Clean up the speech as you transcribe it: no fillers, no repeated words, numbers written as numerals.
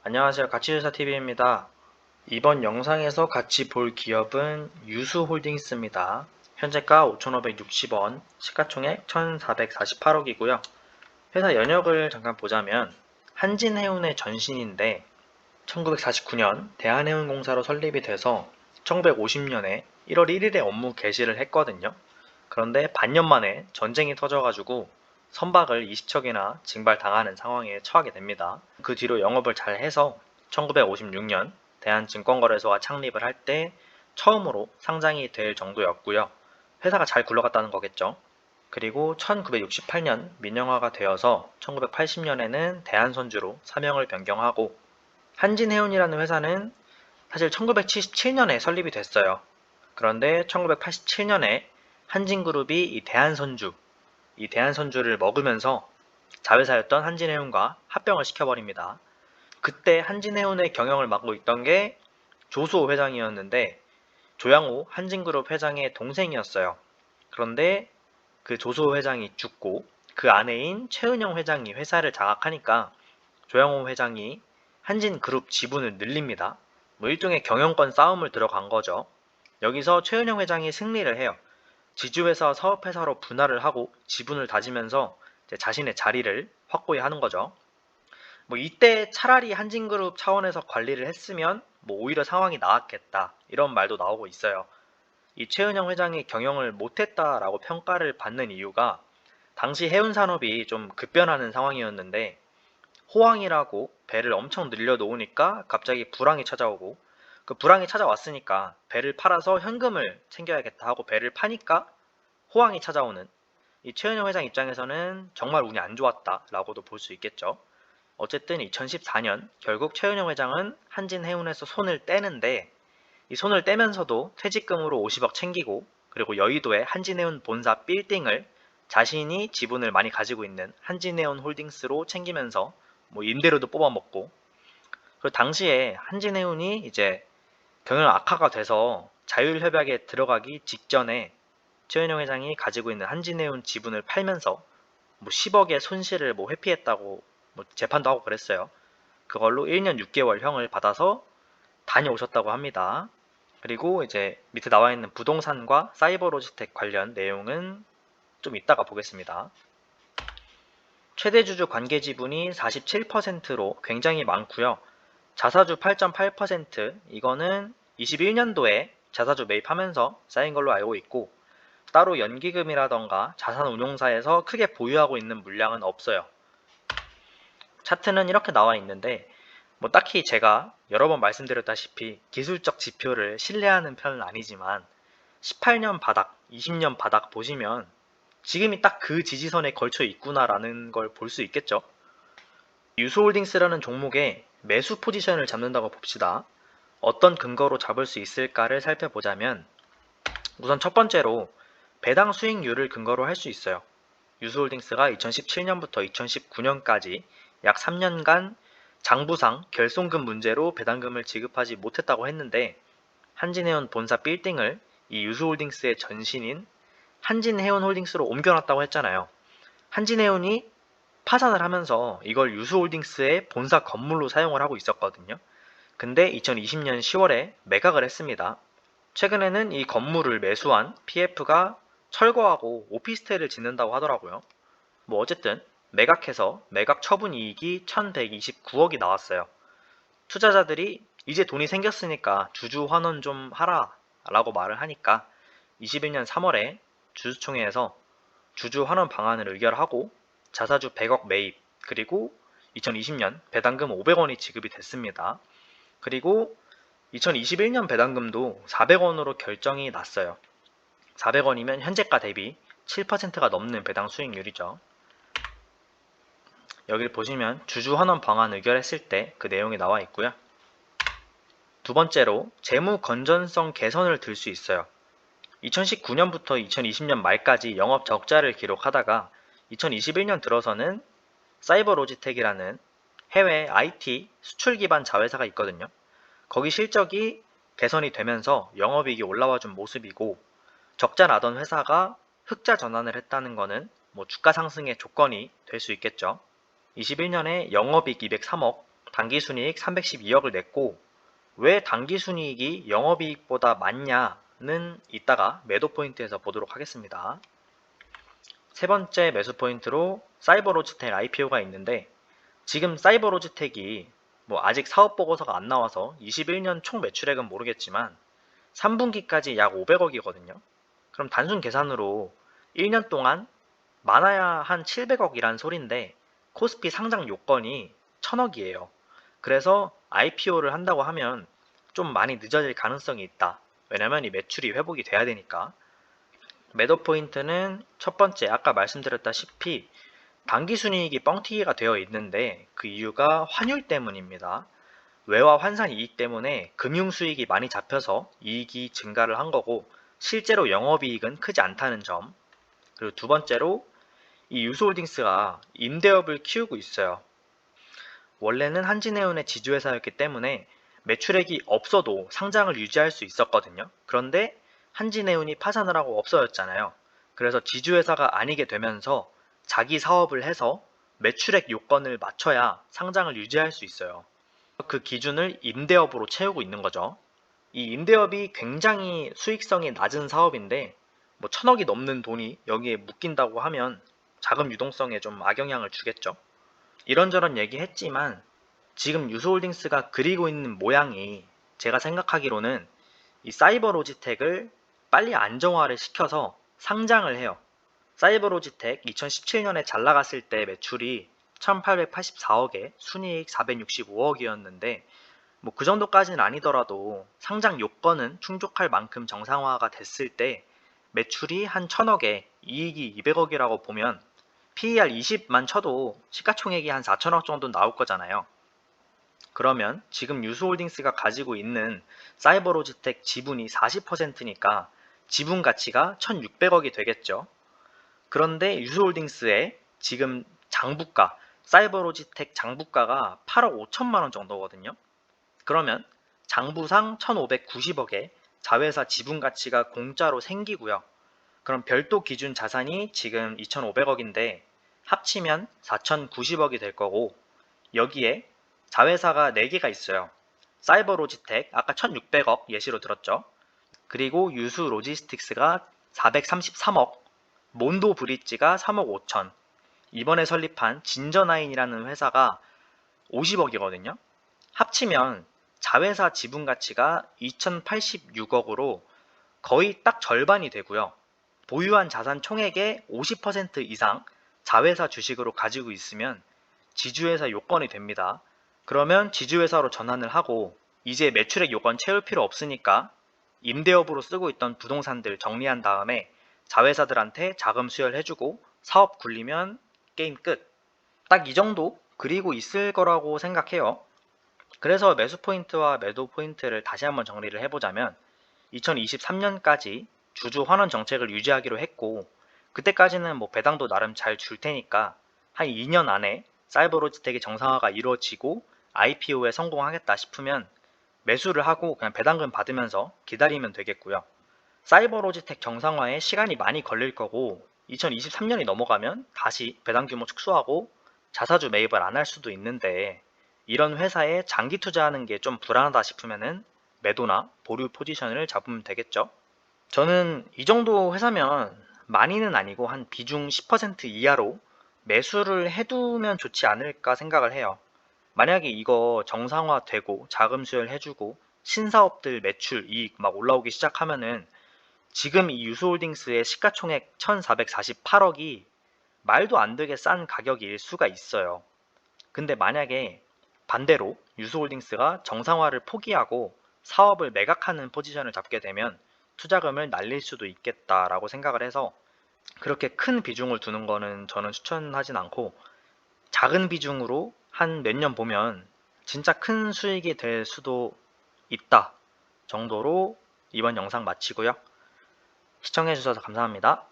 안녕하세요. 가치주사TV입니다. 이번 영상에서 같이 볼 기업은 유수홀딩스입니다. 현재가 5,560원, 시가총액 1,448억이고요. 회사 연역을 잠깐 보자면 한진해운의 전신인데 1949년 대한해운공사로 설립이 돼서 1950년에 1월 1일에 업무 개시를 했거든요. 그런데 반년 만에 전쟁이 터져가지고 선박을 20척이나 징발당하는 상황에 처하게 됩니다. 그 뒤로 영업을 잘 해서 1956년 대한증권거래소가 창립을 할 때 처음으로 상장이 될 정도였고요. 회사가 잘 굴러갔다는 거겠죠. 그리고 1968년 민영화가 되어서 1980년에는 대한선주로 사명을 변경하고 한진해운이라는 회사는 사실 1977년에 설립이 됐어요. 그런데 1987년에 한진그룹이 이 대한선주를 먹으면서 자회사였던 한진해운과 합병을 시켜버립니다. 그때 한진해운의 경영을 맡고 있던 게 조수호 회장이었는데 조양호 한진그룹 회장의 동생이었어요. 그런데 그 조수호 회장이 죽고 그 아내인 최은영 회장이 회사를 장악하니까 조양호 회장이 한진그룹 지분을 늘립니다. 뭐 일종의 경영권 싸움을 들어간 거죠. 여기서 최은영 회장이 승리를 해요. 지주회사 사업회사로 분할을 하고 지분을 다지면서 자신의 자리를 확고히 하는 거죠. 뭐 이때 차라리 한진그룹 차원에서 관리를 했으면 뭐 오히려 상황이 나았겠다 이런 말도 나오고 있어요. 이 최은영 회장이 경영을 못했다라고 평가를 받는 이유가 당시 해운 산업이 좀 급변하는 상황이었는데 호황이라고 배를 엄청 늘려놓으니까 갑자기 불황이 찾아오고 그 불황이 찾아왔으니까 배를 팔아서 현금을 챙겨야겠다 하고 배를 파니까 호황이 찾아오는 이 최은영 회장 입장에서는 정말 운이 안 좋았다라고도 볼 수 있겠죠. 어쨌든 2014년 결국 최은영 회장은 한진해운에서 손을 떼는데 이 손을 떼면서도 퇴직금으로 50억 챙기고 그리고 여의도의 한진해운 본사 빌딩을 자신이 지분을 많이 가지고 있는 한진해운 홀딩스로 챙기면서 뭐 임대료도 뽑아먹고 그리고 당시에 한진해운이 이제 경영 악화가 돼서 자율협약에 들어가기 직전에 최은영 회장이 가지고 있는 한진해운 지분을 팔면서 뭐 10억의 손실을 뭐 회피했다고 뭐 재판도 하고 그랬어요. 그걸로 1년 6개월 형을 받아서 다녀오셨다고 합니다. 그리고 이제 밑에 나와 있는 부동산과 사이버 로지텍 관련 내용은 좀 이따가 보겠습니다. 최대 주주 관계 지분이 47%로 굉장히 많고요. 자사주 8.8% 이거는 21년도에 자사주 매입하면서 쌓인 걸로 알고 있고 따로 연기금이라던가 자산운용사에서 크게 보유하고 있는 물량은 없어요. 차트는 이렇게 나와 있는데 뭐 딱히 제가 여러 번 말씀드렸다시피 기술적 지표를 신뢰하는 편은 아니지만 18년 바닥, 20년 바닥 보시면 지금이 딱 그 지지선에 걸쳐 있구나라는 걸 볼 수 있겠죠. 유수홀딩스라는 종목에 매수 포지션을 잡는다고 봅시다. 어떤 근거로 잡을 수 있을까를 살펴보자면 우선 첫 번째로 배당 수익률을 근거로 할 수 있어요. 유수홀딩스가 2017년부터 2019년까지 약 3년간 장부상 결손금 문제로 배당금을 지급하지 못했다고 했는데 한진해운 본사 빌딩을 이 유수홀딩스의 전신인 한진해운홀딩스로 옮겨놨다고 했잖아요. 한진해운이 파산을 하면서 이걸 유수홀딩스의 본사 건물로 사용을 하고 있었거든요. 근데 2020년 10월에 매각을 했습니다. 최근에는 이 건물을 매수한 PF가 철거하고 오피스텔을 짓는다고 하더라고요. 뭐 어쨌든 매각해서 매각 처분 이익이 1129억이 나왔어요. 투자자들이 이제 돈이 생겼으니까 주주 환원 좀 하라 라고 말을 하니까 21년 3월에 주주총회에서 주주 환원 방안을 의결하고 자사주 100억 매입 그리고 2020년 배당금 500원이 지급이 됐습니다. 그리고 2021년 배당금도 400원으로 결정이 났어요. 400원이면 현재가 대비 7%가 넘는 배당 수익률이죠. 여기를 보시면 주주 환원 방안 의결했을 때 그 내용이 나와 있고요. 두 번째로 재무 건전성 개선을 들 수 있어요. 2019년부터 2020년 말까지 영업 적자를 기록하다가 2021년 들어서는 사이버 로지텍이라는 해외 IT 수출 기반 자회사가 있거든요. 거기 실적이 개선이 되면서 영업이익이 올라와 준 모습이고 적자 나던 회사가 흑자 전환을 했다는 거는 뭐 주가 상승의 조건이 될 수 있겠죠. 21년에 영업이익 203억, 당기순이익 312억을 냈고 왜 당기순이익이 영업이익보다 많냐는 이따가 매도 포인트에서 보도록 하겠습니다. 세 번째 매수 포인트로 사이버로즈텍 IPO가 있는데 지금 사이버로즈텍이 아직 사업 보고서가 안 나와서 21년 총 매출액은 모르겠지만 3분기까지 약 500억이거든요. 그럼 단순 계산으로 1년 동안 많아야 한 700억이란 소린데 코스피 상장 요건이 1000억이에요. 그래서 IPO를 한다고 하면 좀 많이 늦어질 가능성이 있다. 왜냐면 이 매출이 회복이 돼야 되니까. 매도 포인트는 첫 번째 아까 말씀드렸다시피 당기순이익이 뻥튀기가 되어 있는데 그 이유가 환율 때문입니다. 외화 환산 이익 때문에 금융수익이 많이 잡혀서 이익이 증가를 한 거고 실제로 영업이익은 크지 않다는 점. 그리고 두 번째로 이 유스홀딩스가 임대업을 키우고 있어요. 원래는 한진해운의 지주회사였기 때문에 매출액이 없어도 상장을 유지할 수 있었거든요. 그런데 한진해운이 파산을 하고 없어졌잖아요. 그래서 지주회사가 아니게 되면서 자기 사업을 해서 매출액 요건을 맞춰야 상장을 유지할 수 있어요. 그 기준을 임대업으로 채우고 있는 거죠. 이 임대업이 굉장히 수익성이 낮은 사업인데 1000억이 넘는 돈이 여기에 묶인다고 하면 자금 유동성에 좀 악영향을 주겠죠. 이런저런 얘기했지만 지금 유스홀딩스가 그리고 있는 모양이 제가 생각하기로는 이 사이버로지텍을 빨리 안정화를 시켜서 상장을 해요. 사이버로지텍 2017년에 잘 나갔을 때 매출이 1884억에 순이익 465억이었는데 그 정도까지는 아니더라도 상장 요건은 충족할 만큼 정상화가 됐을 때 매출이 한 1000억에 이익이 200억이라고 보면 PER 20만 쳐도 시가총액이 한 4000억 정도 나올 거잖아요. 그러면 지금 유스홀딩스가 가지고 있는 사이버로지텍 지분이 40%니까 지분 가치가 1600억이 되겠죠. 그런데 유스홀딩스의 지금 장부가, 사이버로지텍 장부가가 8억 5천만 원 정도거든요. 그러면 장부상 1590억에 자회사 지분 가치가 공짜로 생기고요. 그럼 별도 기준 자산이 지금 2500억인데 합치면 4090억이 될 거고 여기에 자회사가 4개가 있어요. 사이버로지텍 아까 1600억 예시로 들었죠. 그리고 유스로지스틱스가 433억, 몬도브릿지가 3억 5천, 이번에 설립한 진저나인이라는 회사가 50억이거든요. 합치면 자회사 지분 가치가 2086억으로 거의 딱 절반이 되고요. 보유한 자산 총액의 50% 이상 자회사 주식으로 가지고 있으면 지주회사 요건이 됩니다. 그러면 지주회사로 전환을 하고 이제 매출액 요건 채울 필요 없으니까 임대업으로 쓰고 있던 부동산들 정리한 다음에 자회사들한테 자금 수혈해주고 사업 굴리면 게임 끝. 딱 이 정도 그리고 있을 거라고 생각해요. 그래서 매수 포인트와 매도 포인트를 다시 한번 정리를 해보자면 2023년까지 주주 환원 정책을 유지하기로 했고 그때까지는 배당도 나름 잘 줄 테니까 한 2년 안에 사이버로지텍의 정상화가 이루어지고 IPO에 성공하겠다 싶으면 매수를 하고 그냥 배당금 받으면서 기다리면 되겠고요. 사이버로지텍 정상화에 시간이 많이 걸릴 거고 2023년이 넘어가면 다시 배당 규모 축소하고 자사주 매입을 안 할 수도 있는데 이런 회사에 장기 투자하는 게 좀 불안하다 싶으면은 매도나 보류 포지션을 잡으면 되겠죠. 저는 이 정도 회사면 많이는 아니고 한 비중 10% 이하로 매수를 해두면 좋지 않을까 생각을 해요. 만약에 이거 정상화되고 자금 수혈해주고 신사업들 매출 이익 막 올라오기 시작하면은 지금 이 유스홀딩스의 시가총액 1448억이 말도 안 되게 싼 가격일 수가 있어요. 근데 만약에 반대로 유스홀딩스가 정상화를 포기하고 사업을 매각하는 포지션을 잡게 되면 투자금을 날릴 수도 있겠다라고 생각을 해서 그렇게 큰 비중을 두는 거는 저는 추천하진 않고 작은 비중으로 한 몇 년 보면 진짜 큰 수익이 될 수도 있다 정도로 이번 영상 마치고요. 시청해주셔서 감사합니다.